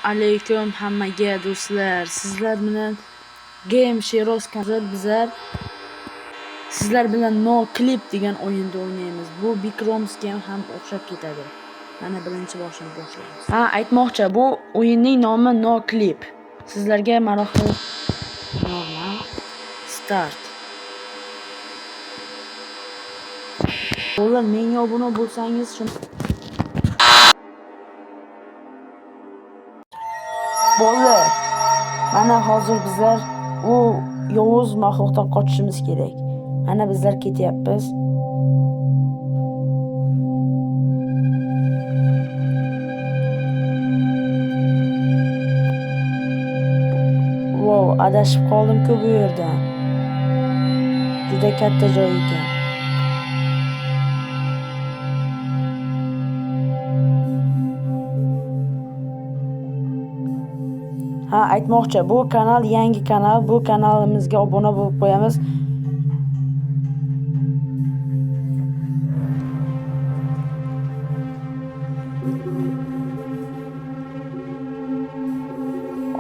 Alaykum hammaga do'stlar. Sizlar bilan Game Sheroz kanal sizlar bilan No Clip degan o'yinda o'ynaymiz. Bu Big Roms game ham o'xshab ketadi. Mana birinchi boshini boshlaymiz. Aytmoqchi, bu o'yinning nomi No Clip. Sizlarga maroqli normal start. O'g'lar, menga obuna bo'lsangiz Bolalar, mana hozir bizlar u yovuz maxluqdan qochishimiz kerak. Mana bizlar ketyapmiz. Wow, adashib qoldim-ku bu yerda. Juda katta joy ekan. Aytmoqchi, bu kanal yangi kanal. Bu kanalimizga obuna bo'lib qo'yamiz.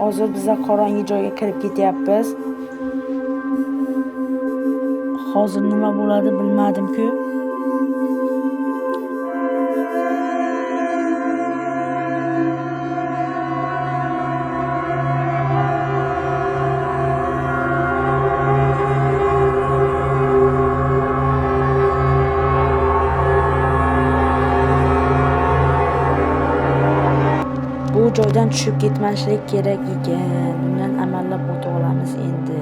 Hozir bizlar qorong'i joyga kirib ketyapmiz. Hozir nima bo'ladi bilmadim-ku. Bu joydan tushib ketmaslik kerak ekan. Bundan amallab o'ta olamiz endi.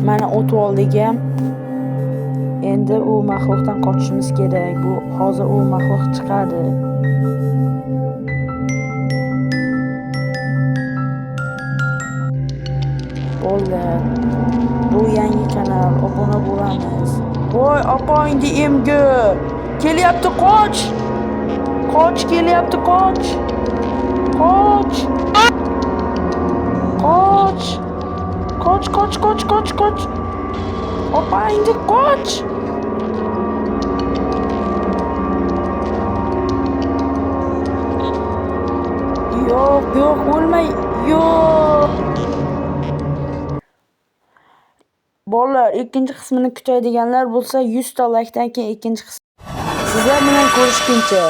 Mana o'tib oldik ham. Endi u maxluqdan qochishimiz kerak. Bu hozir u maxluq chiqadi. Bolalar, bu yangi kanal, obuna bo'lamiz. Voy, oqoyingni emgi. Kelyapti, qoch. Qoch, kelyapti, qoch. Qoch. Qoch. Qoch. Opangni qoch. Yo'q, o'lmay. Yo'q. Bolalar, ikkinchi qismini kutadiganlar bo'lsa 100 ta likedan keyin ikkinchi qism. Sizlar bilan ko'rishguncha.